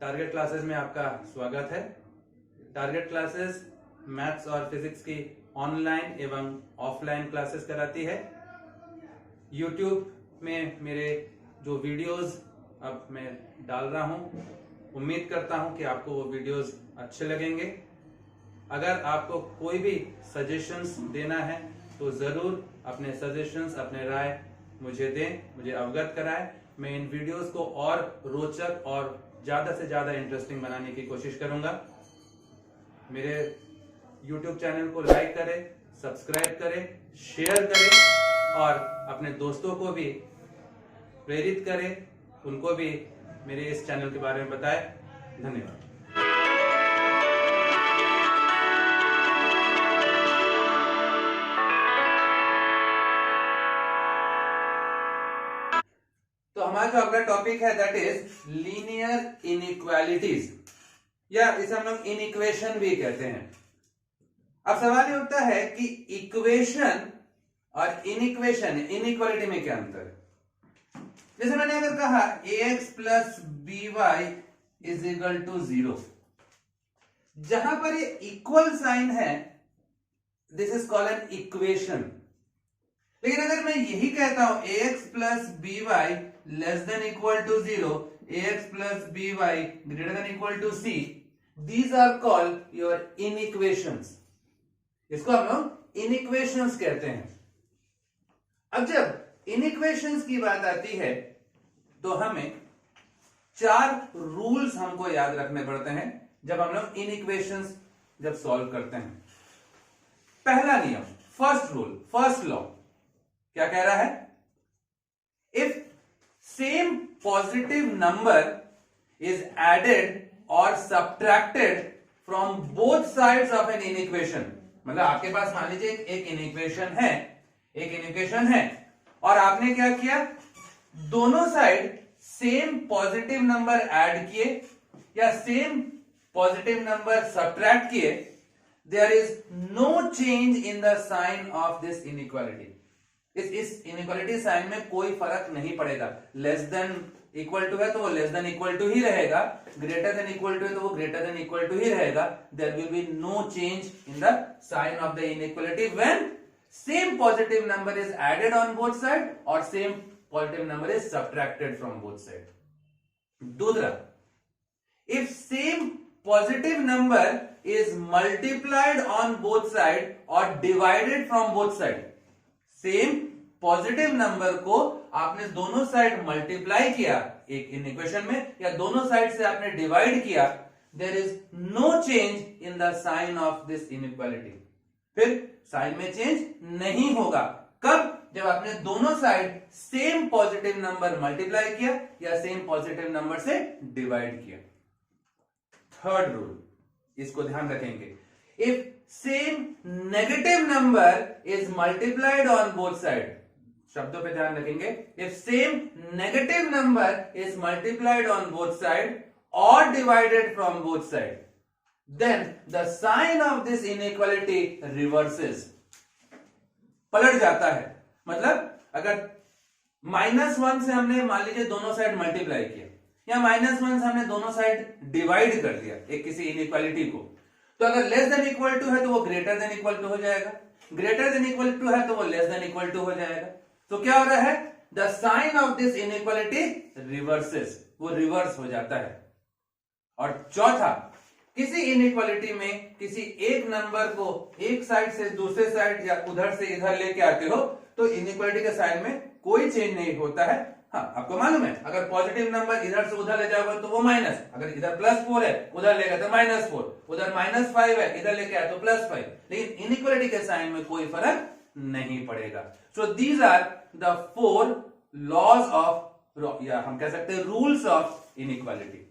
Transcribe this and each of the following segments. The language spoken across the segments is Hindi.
टारगेट क्लासेस में आपका स्वागत है। टारगेट क्लासेस मैथ्स और फिजिक्स की ऑनलाइन एवं ऑफलाइन क्लासेस कराती है। यूट्यूब में मेरे जो वीडियोस अब मैं डाल रहा हूं, उम्मीद करता हूं कि आपको वो वीडियोस अच्छे लगेंगे। अगर आपको कोई भी सजेशंस देना है तो जरूर अपने सजेशंस, अपने राय मुझे दें, मुझे अवगत कराएं। मैं इन वीडियोस को और रोचक और ज्यादा से ज्यादा इंटरेस्टिंग बनाने की कोशिश करूंगा। मेरे YouTube चैनल को लाइक करें, सब्सक्राइब करें, शेयर करें और अपने दोस्तों को भी प्रेरित करें, उनको भी मेरे इस चैनल के बारे में बताएं। धन्यवाद। तो हमारा जो अगला टॉपिक है दैट इज लीनियर इनइक्वालिटीज, या इसे हम लोग इनइक्वेशन भी कहते हैं। अब सवाल ये उठता है कि इक्वेशन और इनइक्वेशन, इनइक्वालिटी में क्या अंतर है। जैसे मैंने अगर कहा ax plus b y is equal to 0, जहां पर ये इक्वल साइन है this is called an equation. लेकिन अगर मैं यही कहता हूं ax plus b y less than equal to 0, ax plus b y greater than equal to c, these are called your inequations। इसको हम लोग इनइक्वेशंस कहते हैं। अब जब इनइक्वेशंस की बात आती है तो हमें 4 रूल्स हमको याद रखने पड़ते हैं जब हम लोग इनइक्वेशंस जब सॉल्व करते हैं। पहला नियम, फर्स्ट रूल, फर्स्ट लॉ क्या कह रहा है? If same positive number is added और subtracted from both sides of an inequation, मतलब आपके पास मान लीजिए एक इनइक्वेशन है, एक इनइक्वेशन है और आपने क्या किया, दोनों side same positive number add किए या सेम पॉजिटिव नंबर सब्ट्रैक्ट किए, there is no change in the sign of this inequality. इस इनइक्वालिटी साइन में कोई फर्क नहीं पड़ेगा। लेस देन इक्वल टू है तो वो लेस देन इक्वल टू ही रहेगा, ग्रेटर देन इक्वल टू है तो वो ग्रेटर देन इक्वल टू ही रहेगा। There will be no change in the sign of the inequality when same positive number is added on both side और same positive number is subtracted from both side. दूसरा, if same positive number is multiplied on both side और divided from both side, same positive number को आपने दोनों साइड मल्टीप्लाई किया एक इनइक्वेशन में या दोनों साइड से आपने डिवाइड किया, there is no change in the sign of this inequality. फिर साइन में चेंज नहीं होगा। कब? जब आपने दोनों side same positive number multiply किया या सेम पॉजिटिव नंबर से डिवाइड किया। थर्ड रूल, इसको ध्यान रखेंगे, if same negative number is multiplied on both side, शब्दों पे ध्यान रखेंगे, if same negative number is multiplied on both side और divided from both side, then the sign of this inequality reverses, पलट जाता है। मतलब अगर -1 से हमने मान लीजिए दोनों साइड मल्टीप्लाई किया या -1 से हमने दोनों साइड डिवाइड कर दिया एक किसी इनइक्वालिटी को, तो अगर लेस देन इक्वल टू है तो वो ग्रेटर देन इक्वल टू हो जाएगा, ग्रेटर देन इक्वल टू है तो वो लेस देन इक्वल टू हो जाएगा। तो क्या हो रहा है? The sign of this inequality reverses, वो रिवर्स हो जाता है। और चौथा, किसी इनइक्वालिटी में किसी एक नंबर को एक साइड से दूसरे साइड या उधर से इधर लेके आते हो तो इनइक्वालिटी के साइन में कोई चेंज नहीं होता है। हाँ, आपको मालूम है अगर पॉजिटिव नंबर इधर से उधर ले जाओगे तो वो माइनस, अगर इधर +4 है उधर लेगा तो -4, उधर -5 है इधर लेके आए तो +5, लेकिन इनइक्वालिटी के साइन में कोई फर्क नहीं पड़ेगा। So these are the 4 laws of, या हम कह सकते हैं रूल्स ऑफ इनइक्वालिटी।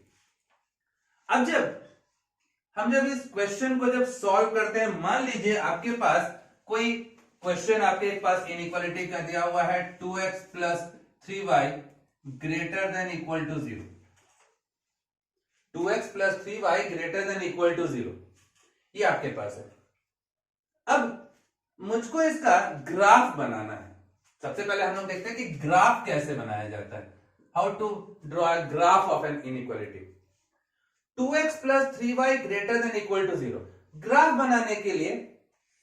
अब जब इस क्वेश्चन को जब सॉल्व करते हैं, मान लीजिए आपके पास कोई क्वेश्चन, आपके पास इनइक्वालिटी का दिया हुआ है 2x plus 3y greater than equal to 0, 2x plus 3y greater than equal to 0, ये आपके पास है। अब मुझको इसका ग्राफ बनाना है। सबसे पहले हम लोग देखते हैं कि ग्राफ कैसे बनाया जाता है, how to draw a graph of an inequality. 2x plus 3y greater than equal to 0। Graph बनाने के लिए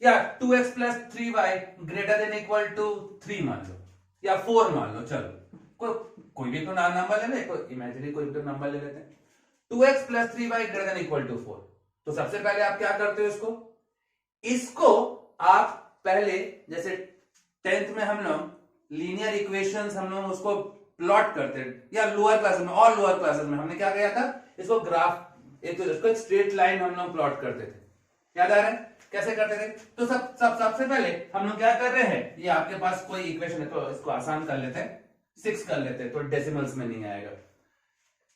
या 2x plus 3y greater than equal to 3 मान लो या 4 मान लो, चलो कोई भी तो नंबर ले ले, कोई इमेजिनरी कोई भी तो नंबर ले लेते हैं। 2x plus 3y greater than equal to 4। तो सबसे पहले आप क्या करते हो, इसको आप पहले जैसे 10th में हम लोग लीनियर इक्वेशंस हम लोग उसको प्लॉट करते हैं, या लोअर क्लासेस में और लोअर क्लासेस में हमने क्या किया था, इसको ग्राफ इसको एक स्ट्रेट लाइन हम लोग प्लॉट करते थे। याद आ रहा है कैसे करते थे? तो सबसे पहले हम लोग क्या कर रहे हैं, ये आपके पास कोई इक्वेशन है तो इसको आसान कर लेते हैं, 6 कर लेते हैं तो डेसिमल्स में नहीं आएगा।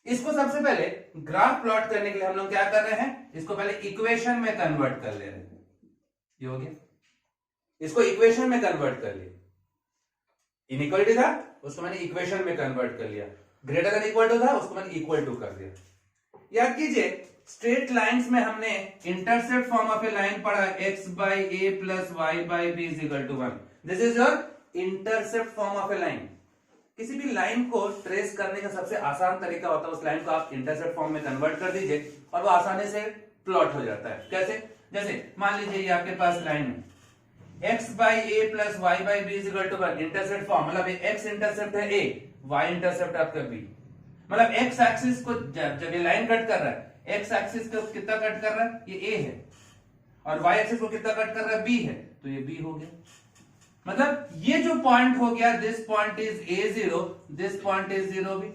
इसको सबसे पहले ग्राफ प्लॉट करने के लिए हम लोग क्या कर रहे हैं, इसको पहले इक्वेशन में कन्वर्ट कर ले रहे हैं। ये हो गया, इसको इक्वेशन में कन्वर्ट कर लिया। इनइक्वालिटी था उसको मैंने इक्वेशन में कन्वर्ट कर लिया, ग्रेटर देन इक्वल टू था उसको मैंने इक्वल टू कर दिया। याद कीजिए स्ट्रेट लाइंस में हमने intercept form of a line पढ़ा, x by a plus y by b is equal to 1। This is your intercept form of a line. किसी भी लाइन को ट्रेस करने का सबसे आसान तरीका होता है उस लाइन को आप इंटरसेप्ट फॉर्म में कन्वर्ट कर दीजिए और वो आसानी से प्लॉट हो जाता है। कैसे? जैसे मान लीजिए ये आपके पास लाइन है x by a plus y by b is equal to 1। Intercept form मतलब x इंटरसेप्ट है a, y इंटरसेप्ट आपका b। मतलब x एक्सिस को जब ये लाइन कट कर रहा है, x एक्सिस को कितना कट कर रहा है, ये a है, और y एक्सिस को कितना कट कर रहा है, b है, तो ये b हो गया। मतलब ये जो पॉइंट हो गया, this point is a0, this point is 0b,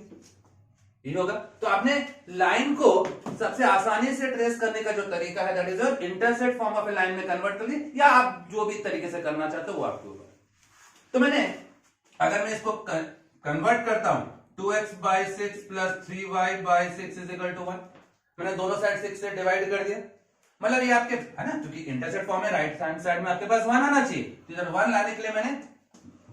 ये होगा। तो आपने लाइन को सबसे आसानी से ट्रेस करने का जो तरीका है that is your intercept form of a line में कन्वर्ट कर ली, या आप जो भी तरीके से करना चाहते हो वो आपके ऊपर। तो मैंने अगर मैं इसको कन्वर्ट करता हूं 2x by 6 plus 3y by 6 is equal to 1, मैंने दोनों साइड 6 से डिवाइड कर दिया। मतलब ये आपके है ना, क्योंकि इंटरसेप्ट फॉर्म है राइट हैंड साइड में आपके पास 1 आना चाहिए, तो इधर 1 लाने के लिए मैंने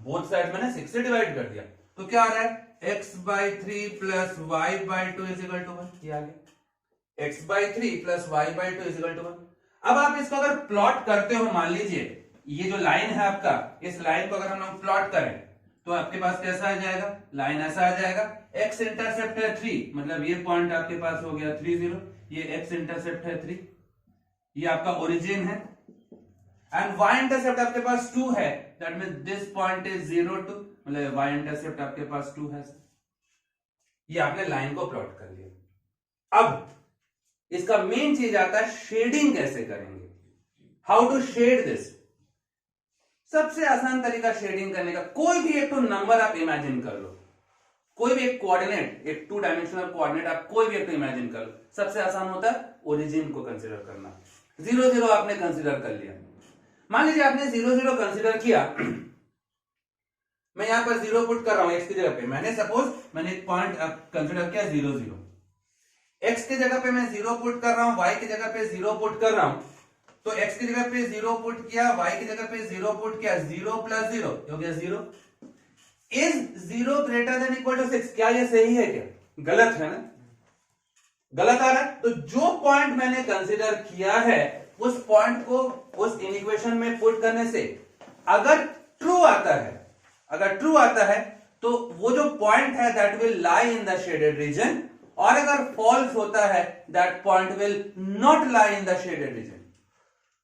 बोथ साइड मैंने 6 से डिवाइड कर दिया। तो क्या आ रहा है, x by 3 plus y by 2 is equal to 1। ये आ गया x by 3 plus y by 2 is equal to 1। अब आप इसको अगर प्लॉट करते हो, मान लीजिए ये जो लाइन है आपका, इस लाइन को अगर हम लोग प्लॉट करें तो आपके पास कैसा आ जाएगा, लाइन ऐसा आ जाएगा। x इंटरसेप्ट है 3, मतलब ये पॉइंट आपके पास हो गया 3 0, ये x इंटरसेप्ट है 3, ये आपका ओरिजिन है, एंड y इंटरसेप्ट आपके पास 2 है, that means this point is 0 2, मतलब y इंटरसेप्ट आपके पास 2 है। ये आपने लाइन को प्लॉट कर लिया। अब इसका मेन चीज आता है शेडिंग कैसे करेंगे, हाउ टू शेड दिस। सबसे आसान तरीका शेडिंग करने का, कोई भी एक तो नंबर आप इमेजिन कर लो, कोई भी एक कोऑर्डिनेट, एक 2 डायमेंशनल कोऑर्डिनेट आप कोई भी एक तो इमेजिन कर लो। सबसे आसान होता है ओरिजिन को कंसीडर करना। 0 0 आपने कंसीडर कर लिया, मान लीजिए आपने 0 0 कंसीडर किया, मैं यहां पर 0 पुट कर रहा हूं x की जगह पे, मैंने सपोज मैंने एक पॉइंट कंसीडर किया 0 0, x की जगह पे मैं 0 पुट कर रहा हूं, y की जगह पे 0 पुट कर रहा हूं। तो x की जगह पे 0 पुट किया, y की जगह पे 0 पुट किया, 0 प्लस 0 हो गया 0। Is 0 greater than equal to 6? क्या ये सही है क्या? गलत है ना, गलत आ रहा है। तो जो पॉइंट मैंने कंसीडर किया है उस पॉइंट को उस इक्वेशन में पुट करने से अगर ट्रू आता है, अगर ट्रू आता है तो वो जो पॉइंट है that will lie in the shaded reason, और अगर फॉल्स होता है that point will not lie in the shaded reason.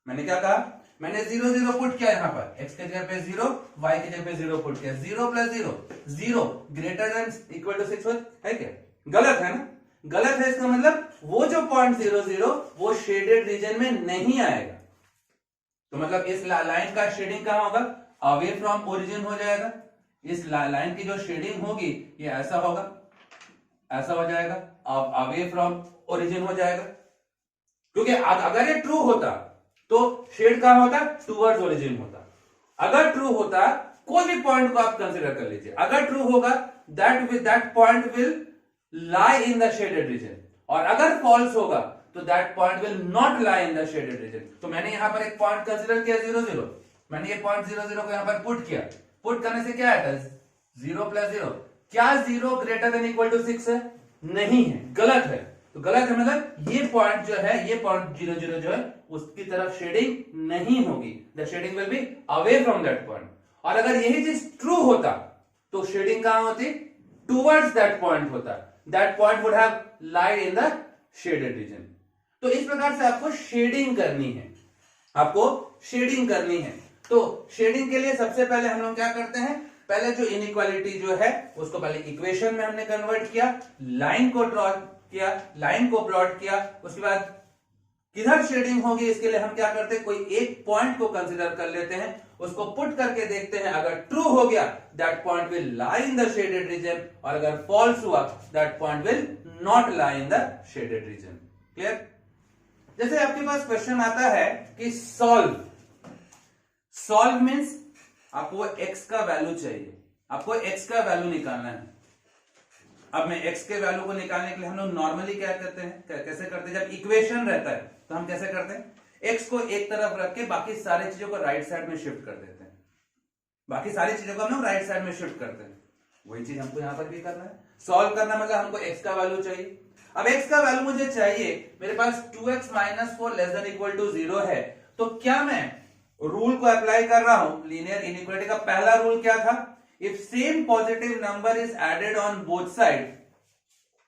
मैंने क्या कहा, मैंने 0 0 पुट किया यहां पर, x की जगह पे 0, y की जगह पे 0 पुट किया, 0 plus 0 0 greater than equal to 6 है क्या? गलत है ना, गलत है। इसका मतलब वो जो पॉइंट 0 0 वो शेडेड रीजन में नहीं आएगा। तो मतलब इस लाइन का शेडिंग कहां होगा, अवे फ्रॉम ओरिजिन हो जाएगा। इस लाइन की जो शेडिंग होगी ये ऐसा होगा, ऐसा हो जाएगा, अवे फ्रॉम ओरिजिन हो जाएगा। क्योंकि अगर ये ट्रू होता तो शेड कहां होता, टूवर्ड्स ओरिजिन होता। अगर ट्रू होता, कोई भी पॉइंट को आप कंसीडर कर लीजिए, अगर ट्रू होगा that point will lie in the shaded reason, और अगर फॉल्स होगा तो that point will not lie in the shaded region. तो मैंने यहां पर एक पॉइंट कंसीडर किया 0 0, मैंने ये पॉइंट 0 0 को यहां पर पुट किया, पुट करने से क्या आया, 0 प्लस 0। क्या 0 ग्रेटर देन इक्वल टू 6 है? नहीं है, गलत है। तो गलत है मतलब ये पॉइंट जो है, ये पॉइंट 0 0 जो है उसकी तरफ शेडिंग नहीं होगी, the shading will be away from that point. और अगर यही चीज ट्रू होता तो शेडिंग कहां होती, टुवर्ड्स दैट पॉइंट होता, that point would have lied in the shaded region. तो इस प्रकार से आपको शेडिंग करनी है, आपको शेडिंग करनी है। तो शेडिंग के लिए सबसे पहले हम लोग क्या करते हैं, पहले जो इनइक्वालिटी जो है उसको पहले इक्वेशन में हमने कन्वर्ट किया, लाइन को ड्रॉ किया, लाइन को प्लॉट किया, उसके बाद किधर शेडिंग होगी इसके लिए हम क्या करते हैं, कोई एक पॉइंट को कंसीडर कर लेते हैं, उसको पुट करके देखते हैं, अगर ट्रू हो गया that point will lie in the shaded reason, और अगर फॉल्स हुआ that point will not lie in the shaded reason. Clear? जैसे आपके पास क्वेश्चन आता है कि सॉल्व मीन्स आपको x का वैल्यू चाहिए, आपको x का वैल्यू निकालना है। अब मैं x के वैल्यू को निकालने के लिए हम लोग नॉर्मली क्या करते हैं, कैसे करते हैं, जब इक्वेशन रहता है तो हम कैसे करते हैं, x को एक तरफ रख के बाकी सारी चीजों को राइट साइड में शिफ्ट कर देते हैं, बाकी सारी चीजों को हम लोग राइट साइड में शिफ्ट करते हैं। वही चीज हमको यहां पर भी करना है, सॉल्व करना मतलब हमको x का वैल्यू चाहिए। अब x का वैल्यू मुझे चाहिए, मेरे पास 2x - 4 ≤ 0 है, तो क्या मैं रूल को अप्लाई कर रहा हूं, लीनियर इनइक्वालिटी का पहला रूल क्या था, if same positive number is added on both side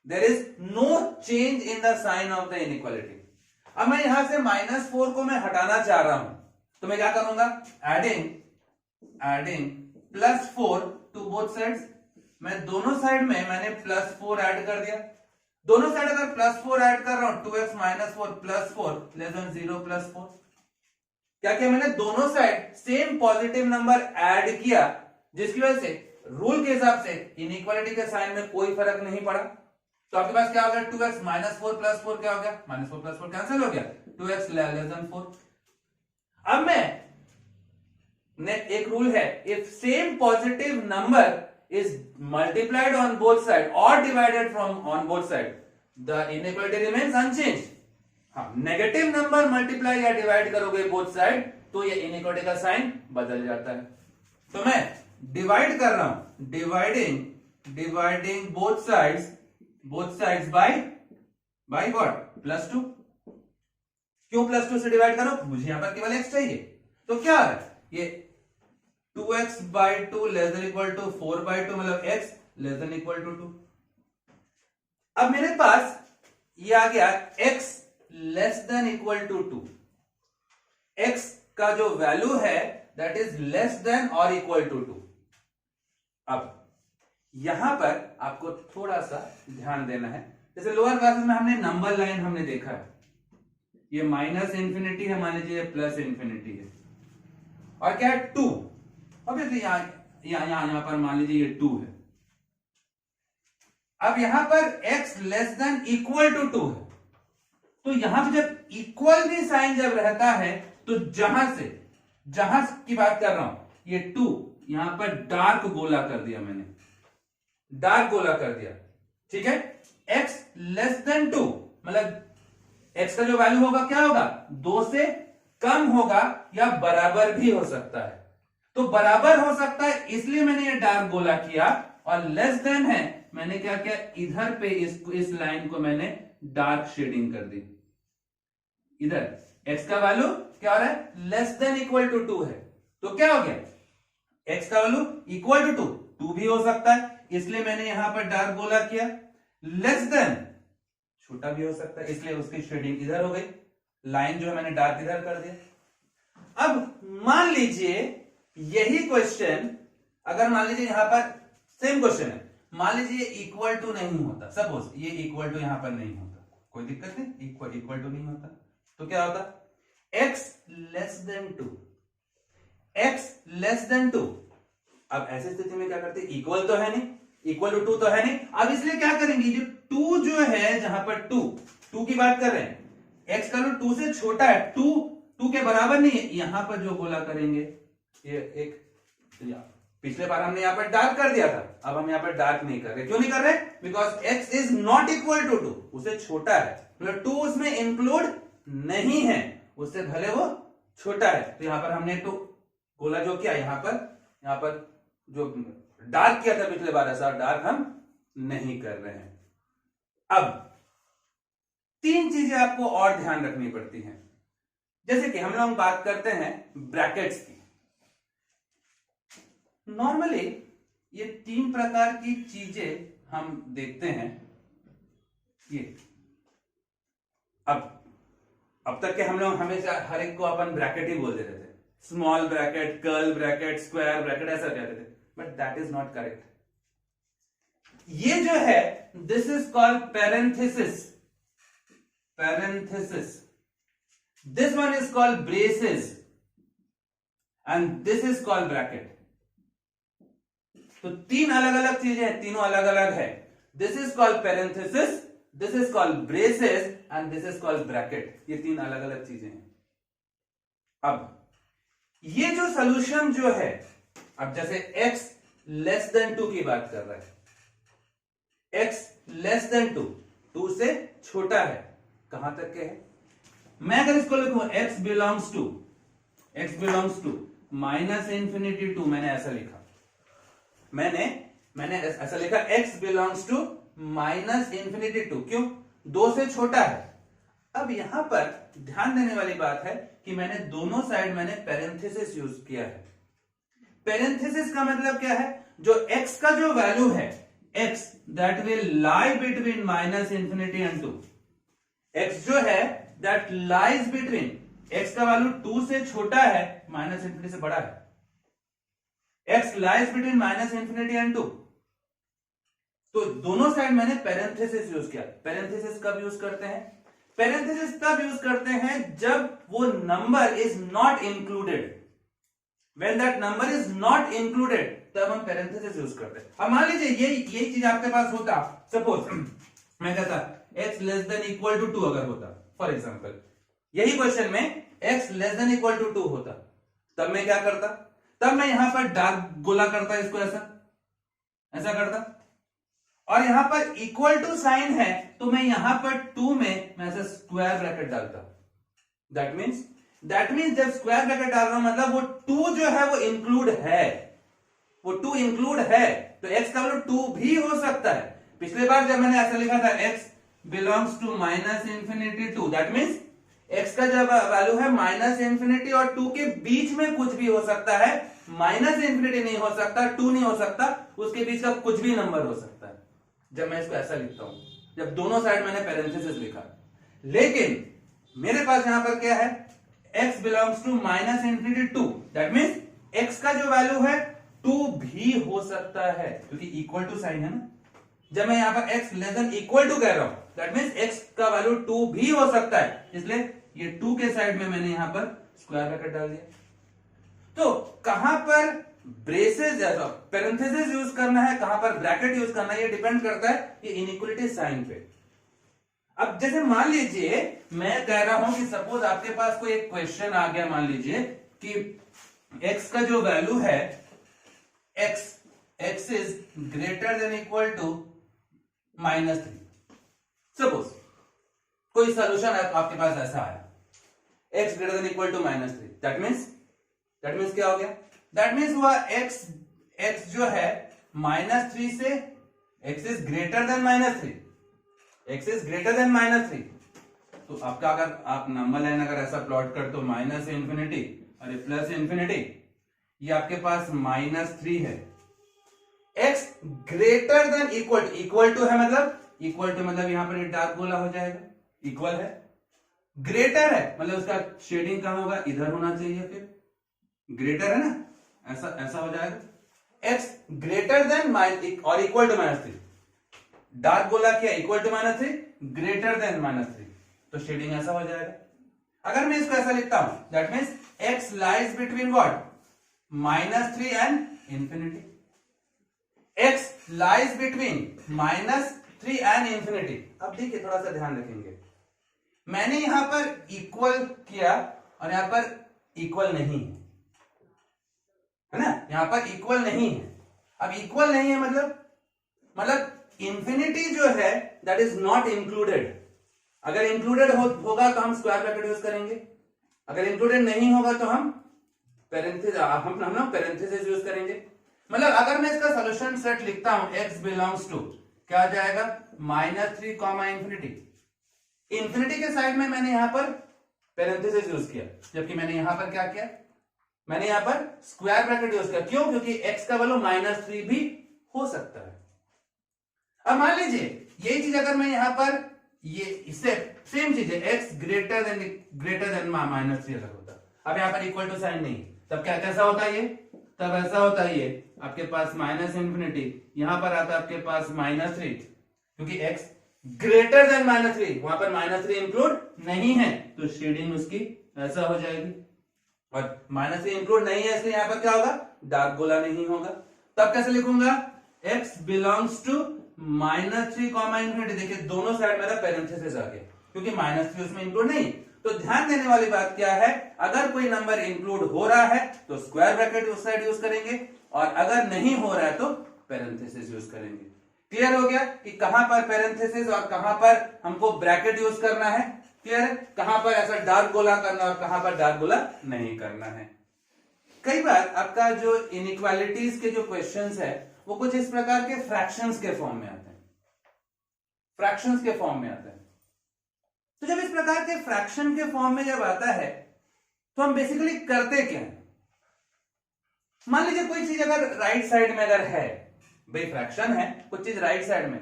there is no change in the sign of the inequality. अब मैं यहां से -4 को मैं हटाना चाह रहा हूं, तो मैं क्या करूंगा, एडिंग +4 टू बोथ साइड्स। मैं दोनों साइड में मैंने +4 ऐड कर दिया, दोनों साइड अगर +4 ऐड कर रहा हूं, 2x - 4 +4 <0 +4, क्या किया मैंने, दोनों side same positive number add किया, जिसकी वजह से रूल के हिसाब से इनइक्वालिटी के साइन में कोई फर्क नहीं पड़ा। तो आपके पास क्या हो गया, 2x - 4 +4 क्या हो गया, -4 +4 कैंसिल हो गया, 2x < 4। अब मैं एक रूल है, if same positive number is multiplied on both side or divided from on both side, the inequality remains unchanged। हाँ, नेगेटिव नंबर मल्टीप्लाई या डिवाइड करोगे बोथ साइड तो ये इनइक्वालिटी का साइन बदल जाता है। तो मैं डिवाइड कर रहा हूं, dividing both sides by what, +2। क्यों +2 से डिवाइड करो, मुझे यहां पर केवल x चाहिए, तो क्या है ये 2x/2 < 4/2 मतलब x < 2। अब मेरे पास ये आ गया x < 2, x का जो वैल्यू है दैट इज लेस देन और इक्वल टू 2। अब यहां पर आपको थोड़ा सा ध्यान देना है, जैसे लोअर क्लासेस में हमने नंबर लाइन हमने देखा है, ये -∞ है, मान लीजिए +∞ है, और क्या है 2, ऑब्वियसली यहां पर मान लीजिए ये 2 है। अब यहां पर x < 2 है, तो यहां पे जब इक्वल भी साइन जब रहता है तो जहां की बात कर रहा हूं, ये 2 यहां पर डार्क गोला कर दिया मैंने, डार्क गोला कर दिया, ठीक है। x < 2 मतलब x का जो वैल्यू होगा क्या होगा, 2 से कम होगा या बराबर भी हो सकता है। तो बराबर हो सकता है इसलिए मैंने ये डार्क गोला किया, और लेस देन है मैंने क्या किया, इधर पे इस लाइन को मैंने डार्क शेडिंग कर दी। इधर x का वैल्यू क्या हो रहा है, लेस देन इक्वल टू 2 है, तो क्या हो गया, x का वैल्यू इक्वल टू 2 भी हो सकता है, इसलिए मैंने यहां पर डार्क गोला किया। लेस देन छोटा भी हो सकता है, इसलिए उसकी शेडिंग इधर हो गई, लाइन जो है मैंने डार्क इधर कर दिया। अब मान लीजिए यही क्वेश्चन, अगर मान लीजिए यहां पर सेम क्वेश्चन है, मान लीजिए इक्वल टू नहीं होता, सपोज ये इक्वल टू यहां पर नहीं होता, कोई दिक्कत नहीं, इक्वल टू नहीं होता, तो क्या होता, x < 2। अब ऐसी स्थिति में क्या करते, इक्वल तो है नहीं, इक्वल टू 2 तो है नहीं, अब इसलिए क्या करेंगे, जो 2 जो है, जहां पर 2 की बात कर रहे हैं, x का वैल्यू 2 से छोटा है, 2 के बराबर नहीं है, यहां पर जो गोला करेंगे, ये एक पिछले बार हमने यहां पर डार्क कर दिया था, अब हम यहां पर डार्क नहीं कर रहे, क्यों नहीं कर रहे, because x is not equal to 2, उससे छोटा है, मतलब 2 उसमें इंक्लूड नहीं है, उससे भले वो छोटा है। तो यहां पर हमने तो गोला जो किया, यहां पर जो डार्क किया था पिछले बार, ऐसा डार्क हम नहीं कर रहे हैं। अब 3 चीजें आपको और ध्यान रखनी पड़ती हैं, जैसे कि हम लोग बात करते हैं ब्रैकेट्स की। नॉर्मली ये 3 प्रकार की चीजें हम देखते हैं, ये अब तक के हम लोग हमेशा हर एक को अपन ब्रैकेट ही बोल देते थे, small bracket, curl bracket, square bracket, ऐसा कहते थे, but that is not correct. ये जो है this is called parenthesis. Parenthesis. This one is called braces and this is called bracket. तो तीन अलग अलग चीजें हैं, तीनों अलग अलग है. This is called parenthesis, this is called braces and this is called bracket. ये तीन अलग अलग चीजें हैं. अब ये जो सॉल्यूशन जो है, अब जैसे x लेस देन 2 की बात कर रहा है, x लेस देन 2, 2 से छोटा है, कहां तक के है? मैं अगर इसको लिखूं x belongs to minus infinity two, मैंने ऐसा लिखा, मैंने ऐसा लिखा x belongs to minus infinity two. क्यों? 2 से छोटा है. अब यहां पर ध्यान देने वाली बात है कि मैंने दोनों साइड मैंने पैरेंथेसिस यूज किया है. पैरेंथेसिस का मतलब क्या है? जो x का जो वैल्यू है, x that will lie between minus infinity and 2. x जो है दैट लाइज बिटवीन, x का वैल्यू 2 से छोटा है, माइनस इंफिनिटी से बड़ा है. x lies between minus infinity and 2. तो दोनों साइड मैंने पैरेंथेसिस यूज किया. पैरेंथेसिस कब यूज करते हैं? पैरेंथेसिस तब यूज करते हैं जब वो number is not included. When that number is not included, तब हम पैरेंथेसिस यूज करते हैं. अब मान लीजिए यही चीज आपके पास होता, सपोज मैं कहता x less than equal to 2 अगर होता, फॉर एग्जांपल यही क्वेश्चन में x less than equal to 2 होता, तब मैं क्या करता? तब मैं यहां पर डार्क गोला करता, इसको ऐसा करता, और यहां पर इक्वल टू साइन है तो मैं यहां पर 2 में मैं ऐसे स्क्वायर ब्रैकेट डालता. दैट मीन्स जब स्क्वायर ब्रैकेट डाल रहा हूं मतलब वो 2 जो है वो इंक्लूड है, वो 2 इंक्लूड है, तो x का वैल्यू 2 भी हो सकता है. पिछले बार जब मैंने ऐसा लिखा था x belongs to minus infinity 2, that means x का जब वैल्यू है माइनस इंफिनिटी और 2 के बीच में कुछ भी हो सकता है. माइनस इंफिनिटी नहीं हो सकता, 2 नहीं हो सकता, उसके बीच का कुछ भी नंबर हो सकता है. जब मैं इसको ऐसा लिखता हूं, जब दोनों साइड मैंने पैरेंथेसिस लिखा. लेकिन मेरे पास यहां पर क्या है? x belongs to minus infinity 2, that means x का जो वैल्यू है 2 भी हो सकता है, क्योंकि इक्वल टू साइन है ना. जब मैं यहां पर x less than equal to कह रहा हूं, दैट मीन्स x का वैल्यू 2 भी हो सकता है, इसलिए ये 2 के साइड में मैंने यहां पर स्क्वायर ब्रैकेट डाल दिया. तो कहां पर ब्रेसेस या पैरेंथेसिस यूज करना है, कहां पर ब्रैकेट यूज करना है, ये डिपेंड करता है ये इनइक्वालिटी साइन पे. अब जैसे मान लीजिए मैं कह रहा हूं कि सपोज आपके पास कोई एक क्वेश्चन आ गया, मान लीजिए कि x का जो वैल्यू है, x is greater than equal to -3. Suppose कोई सॉल्यूशन आपके पास ऐसा आया, x greater than equal to -3, that means क्या हो गया? दैट मीन्स हुआ x जो है -3 से x is greater then -3, x is greater then -3. तो आपका अगर आप नंबर लाइन अगर ऐसा प्लॉट कर तो माइनस इंफिनिटी और प्लस इंफिनिटी, ये आपके पास -3 है. x greater than equal to है, मतलब यहां पर ये डार्क गोला हो जाएगा, इक्वल है, ग्रेटर है मतलब उसका शेडिंग कहां होगा? इधर होना चाहिए, फिर ग्रेटर है ना, ऐसा हो जाएगा. x ग्रेटर देन और इक्वल टू -3, डार्क गोला क्या? इक्वल टू -3, ग्रेटर देन -3, तो शेडिंग ऐसा हो जाएगा. अगर मैं इसको ऐसा लिखता हूं, that means x lies between what? -3 and infinity. x lies between -3 and infinity. अब देखिए थोड़ा सा ध्यान रखेंगे, मैंने यहां पर इक्वल किया और यहां पर इक्वल नहीं है ना, यहां पर इक्वल नहीं है. अब इक्वल नहीं है मतलब इंफिनिटी जो है दैट इज नॉट इंक्लूडेड. अगर इंक्लूडेड होगा तो हम स्क्वायर ब्रैकेट यूज करेंगे, अगर इंक्लूडेड नहीं होगा तो हम पैरेंथेसिस यूज करेंगे. मतलब अगर मैं इसका सॉल्यूशन सेट लिखता हूं, x बिलोंग्स टू क्या आ जाएगा? -3 इंफिनिटी. इंफिनिटी के साइड में मैंने यहां पर पैरेंथेसिस यूज किया, जबकि मैंने यहां पर क्या किया? मैंने यहां पर स्क्वायर ब्रैकेट यूज किया. क्यों? क्योंकि x का वैल्यू -3 भी हो सकता है. अब मान लीजिए यही चीज अगर मैं यहां पर ये इससे सेम चीज है, x ग्रेटर देन माइनस 3 अगर होता, अब यहाँ पर इक्वल टू साइन नहीं, तब क्या कैसा होता है ये, तब ऐसा होता है ये आपके पास माइनस इंफिनिटी, यहां पर आता है आपके पास -3, क्योंकि x ग्रेटर देन -3, वहां पर -3 इंक्लूड नहीं है, तो शेडिंग उसकी ऐसा हो जाएगी, और -3 इंक्लूड नहीं है इसलिए यहां पर क्या होगा, डार्क गोला नहीं होगा। तब कैसे लिखूंगा, x belongs to -3 comma infinity, देखिए दोनों साइड मेरा पैरेंथेसिस आ गया, क्योंकि -3 उसमें इंक्लूड नहीं। तो ध्यान देने वाली बात क्या है, अगर कोई नंबर इंक्लूड हो रहा है तो स्क्वायर ब्रैकेट उस साइड यूज करेंगे, और अगर नहीं हो रहा है तो पैरेंथेसिस यूज करेंगे। क्लियर हो गया कि कहां पर पैरेंथेसिस और कहां पर हमको ब्रैकेट यूज करना है, क्लियर है, कहां पर ऐसा डार्क गोला करना और कहां पर डार्क गोला नहीं करना है। कई बार आपका जो इनइक्वालिटीज के जो क्वेश्चंस है वो कुछ इस प्रकार के फ्रैक्शंस के फॉर्म में आते हैं, फ्रैक्शंस के फॉर्म में आते हैं। तो जब इस प्रकार के फ्रैक्शन के फॉर्म में जब आता है तो हम बेसिकली करते क्या है, मान लीजिए कोई चीज अगर राइट साइड में अगर है, भाई फ्रैक्शन है, कुछ चीज राइट साइड में,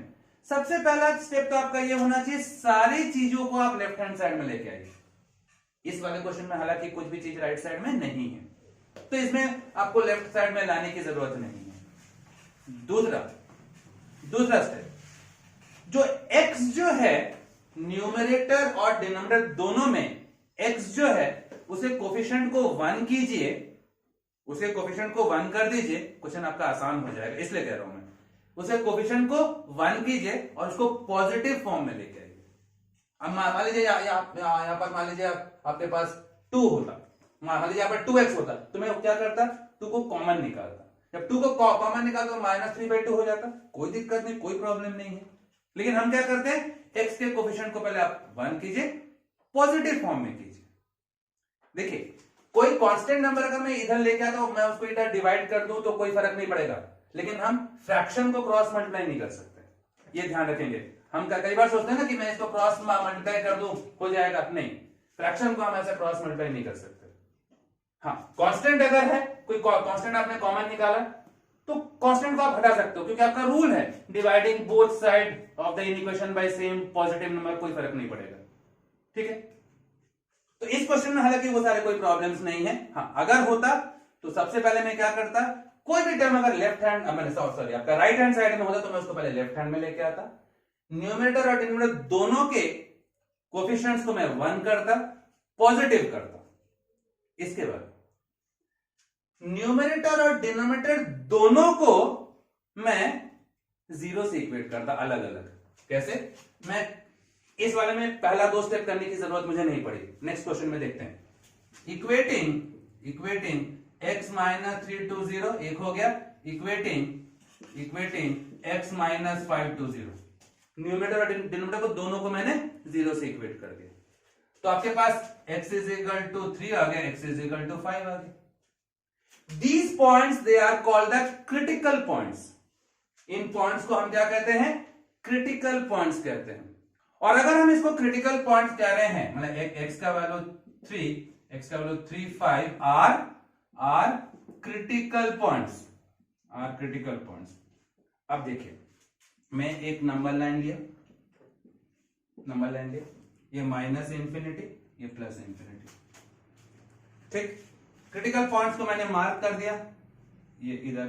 सबसे पहला स्टेप तो आपका ये होना चाहिए सारी चीजों को आप लेफ्ट हैंड साइड में लेके आइए। इस वाले क्वेश्चन में हालांकि कुछ भी चीज राइट साइड में नहीं है, तो इसमें आपको लेफ्ट साइड में लाने की जरूरत नहीं है। दूसरा स्टेप, जो x जो है न्यूमरेटर और डिनोमिनेटर दोनों में, x जो है उसे कोफिशिएंट को 1 कीजिए, उसे कोफिशिएंट को 1 कर दीजिए, क्वेश्चन आपका आसान हो जाएगा इसलिए कह रहा हूं मैं, उसे कोफिशिएंट को 1 कीजिए और उसको पॉजिटिव फॉर्म में लेके आइए। अब मान लीजिए यहां पर मान लीजिए आपके पास 2 होता, मान लीजिए यहां पर 2x होता, तो मैं क्या करता, 2 को कॉमन निकालता, जब 2 को कॉमन निकालता तो -3/2 हो जाता, कोई दिक्कत नहीं, कोई प्रॉब्लम नहीं है। लेकिन हम क्या करते हैं, x के कोफिशिएंट को पहले आप 1 कीजिए, पॉजिटिव फॉर्म में कीजिए। देखिए कोई कांस्टेंट नंबर अगर मैं इधर लेके आता हूं, मैं उसको इधर डिवाइड कर दूं तो कोई फर्क नहीं पड़ेगा, लेकिन हम फ्रैक्शन को क्रॉस मल्टीप्लाई नहीं कर सकते, ये ध्यान रखेंगे। हम कई बार सोचते हैं ना कि मैं इसको क्रॉस मल्टीप्लाई कर दूं हो जाएगा, नहीं, फ्रैक्शन को हम ऐसे क्रॉस मल्टीप्लाई नहीं कर सकते। हाँ, कांस्टेंट अगर है, कोई कांस्टेंट आपने कॉमन निकाला तो कांस्टेंट को आप हटा सकते हो, क्योंकि आपका रूल है dividing both side of the equation by same positive number, कोई फर्क नहीं पड़ेगा, ठीक है। तो इस क्वेश्चन में हालांकि वो सारे कोई प्रॉब्लम्स नहीं है। हाँ, अगर होता तो सबसे पहले मैं क्या करता, कोई भी टर्म अगर लेफ्ट हैंड सॉरी आपका राइट हैंड साइड में होता तो मैं उसको पहले लेफ्ट हैंड में लेके आता, न्यूमरेटर और डिनोमिनेटर दोनों के कोफिशिएंट्स को मैं 1 करता, पॉजिटिव करता, इसके बाद न्यूमरेटर और डिनोमिनेटर दोनों को मैं 0 से इक्वेट करता, अलग अलग। कैसे, मैं इस वाले में पहला 2 स्टेप करने की जरूरत मुझे नहीं पड़ी, नेक्स्ट क्वेश्चन में देखते हैं। इक्वेटिंग x -3 to 0 एक हो गया, इक्वेटिंग x -5 to 0, न्यूमरेटर और डिनोमिनेटर को दोनों को मैंने 0 से इक्वेट कर दिया, तो आपके पास x = 3 आ गया, x = 5 आ गया। These points they are called the critical points, in points को हम क्या कहते हैं, क्रिटिकल पॉइंट्स कहते हैं। और अगर हम इसको क्रिटिकल पॉइंट्स कह रहे हैं, मतलब x का वैल्यू 3, 5 आर क्रिटिकल पॉइंट्स, अब देखिए मैं एक नंबर लाइन लिया, ये माइनस इंफिनिटी, ये प्लस इंफिनिटी, ठीक। क्रिटिकल पॉइंट्स को मैंने मार्क कर दिया, ये इधर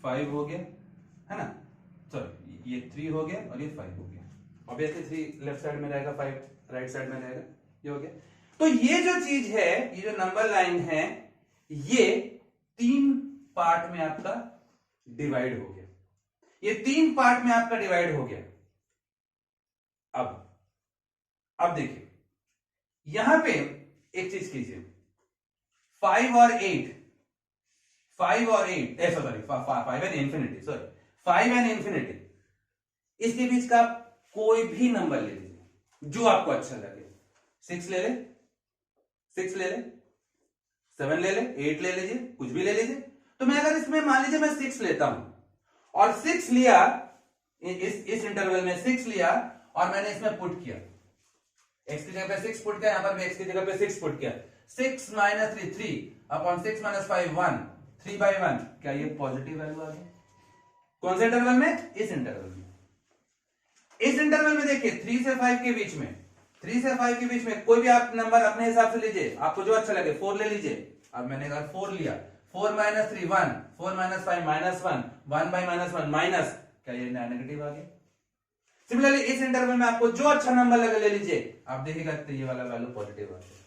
5 हो गया है ना, सॉरी ये 3 हो गया और ये 5 हो गया, ऑब्वियसली 3 लेफ्ट साइड में रहेगा, 5 राइट साइड में रहेगा, ये हो गया। तो ये जो चीज है, ये जो नंबर लाइन है, ये 3 पार्ट में आपका डिवाइड हो गया, ये 3 पार्ट में आपका डिवाइड हो गया। अब देखिए यहां पे एक चीज कीजिए, 5 और 8 sorry 5 and infinity, sorry 5 and infinity, इसके बीच का आप कोई भी नंबर ले लीजिए जो आपको अच्छा लगे, 6 ले ले, 7 ले ले, 8 ले लीजिए, कुछ भी ले लीजिए। तो मैं अगर इसमें मान लीजिए मैं 6 लेता हूं और 6 लिया, इस इंटरवल में 6 लिया और मैंने इसमें पुट किया, x की जगह पे 6 पुट किया, यहां पर भी x की जगह पे 6 पुट किया, 6 - 3 अपॉन 6 - 5 1, 3/1, क्या ये पॉजिटिव वैल्यू आ गई? कौन से इंटरवल में? इस इंटरवल में। इस इंटरवल में देखिए 3 से 5 के बीच में, 3 से 5 के बीच में कोई भी आप नंबर अपने हिसाब से लीजिए, आपको जो अच्छा लगे। 4 ले लीजिए। अब मैंने कहा 4 लिया, 4 minus 3 1, 4 minus 5 minus 1, 1 by minus 1 minus, क्या ये नेगेटिव आ गया? सिमिलरली इस इंटरवल में आपको जो अच्छा नंबर लगे ले लीजिए, आप देखिएगा तो ये वाला वैल्यू पॉजिटिव आ गया।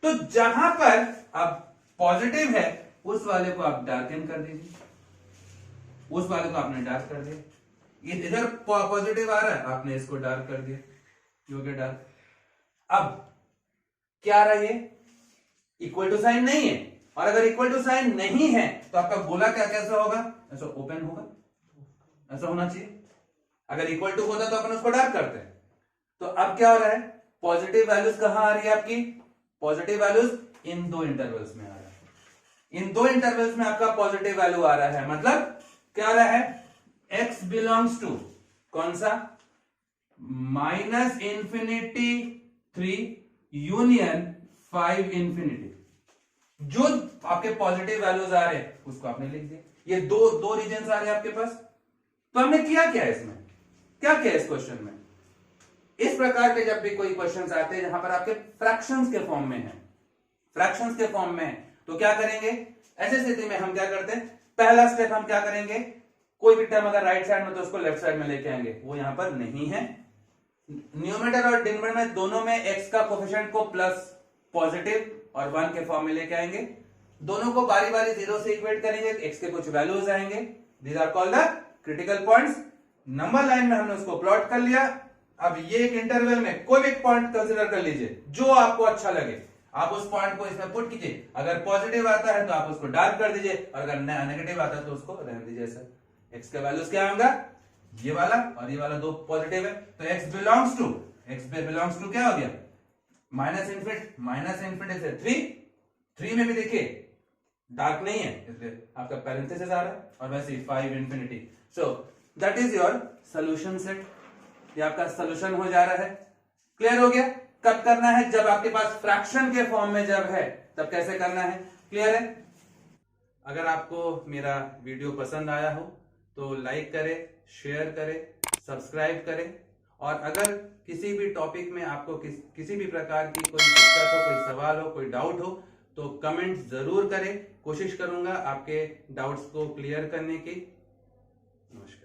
तो जहां पर अब पॉजिटिव है उस वाले को आप डार्कन कर दीजिए, उस वाले को आपने डार्क कर दिया। इधर पॉजिटिव आ रहा है, आपने इसको डार्क कर दिया, हो गया डार्क। अब क्या आ रहा है? इक्वल टू साइन नहीं है, और अगर इक्वल टू साइन नहीं है तो आपका गोला क्या कैसा होगा? ऐसा ओपन होगा, ऐसा होना चाहिए। अगर इक्वल टू होता तो अपन उसको डार्क करते हैं। तो अब क्या हो रहा है? पॉजिटिव वैल्यूज कहां आ रही है आपकी? पॉजिटिव वैल्यूज इन दो इंटरवल्स में आ रहा है। इन दो इंटरवल्स में आपका पॉजिटिव वैल्यू आ रहा है, मतलब क्या आ रहा है? x बिलोंग्स टू कौन सा? Minus infinity 3 union 5 infinity. जो आपके पॉजिटिव वैल्यूज आ रहे हैं उसको आपने लिख दिया। ये दो रीजन आ रहे हैं आपके पास। तो हमने किया क्या इसमें? क्या किया इस क्वेश्चन में? इस प्रकार के जब भी कोई क्वेश्चंस आते हैं जहां पर आपके फ्रैक्शंस के फॉर्म में है, फ्रैक्शंस के फॉर्म में है, तो क्या करेंगे? ऐसे स्थिति में हम क्या करते हैं? पहला स्टेप हम क्या करेंगे? कोई भी टर्म अगर राइट साइड में तो उसको लेफ्ट साइड में लेके आएंगे, वो यहां पर नहीं है। न्यूमरेटर और डिनोमिनेटर में दोनों में x का कोफिशिएंट को प्लस पॉजिटिव और 1 के फॉर्म में लेके आएंगे। दोनों को बारी बारी 0 से इक्वेट करेंगे, x के कुछ वैल्यूज आएंगे। These are called the critical points. Number line में हमने उसको प्लॉट कर लिया। अब ये एक इंटरवल में कोई भी पॉइंट कंसीडर कर लीजिए जो आपको अच्छा लगे, आप उस पॉइंट को इसमें पुट कीजिए। अगर पॉजिटिव आता है तो आप उसको डार्क कर दीजिए, और अगर नेगेटिव आता है तो उसको रहने दीजिए। सर x का वैल्यूज क्या होगा? ये वाला और ये वाला, दो पॉजिटिव है तो x बिलोंग्स टू क्या हो गया? माइनस इंफिनिटी से 3 में भी देखिए डार्क नहीं है इसलिए आपका पैरेंथेसिस आ रहा है, और वैसे ही 5 infinity. So that is your solution set. ये आपका सॉल्यूशन हो जा रहा है। क्लियर हो गया? कब करना है? जब आपके पास फ्रैक्शन के फॉर्म में जब है तब कैसे करना है। क्लियर है? अगर आपको मेरा वीडियो पसंद आया हो तो लाइक करें, शेयर करें, सब्सक्राइब करें, और अगर किसी भी टॉपिक में आपको किसी भी प्रकार की कोई दिक्कत हो, कोई सवाल हो, कोई डाउट हो तो कमेंट जरूर करें। कोशिश करूंगा आपके डाउट्स को क्लियर करने की। नमस्कार।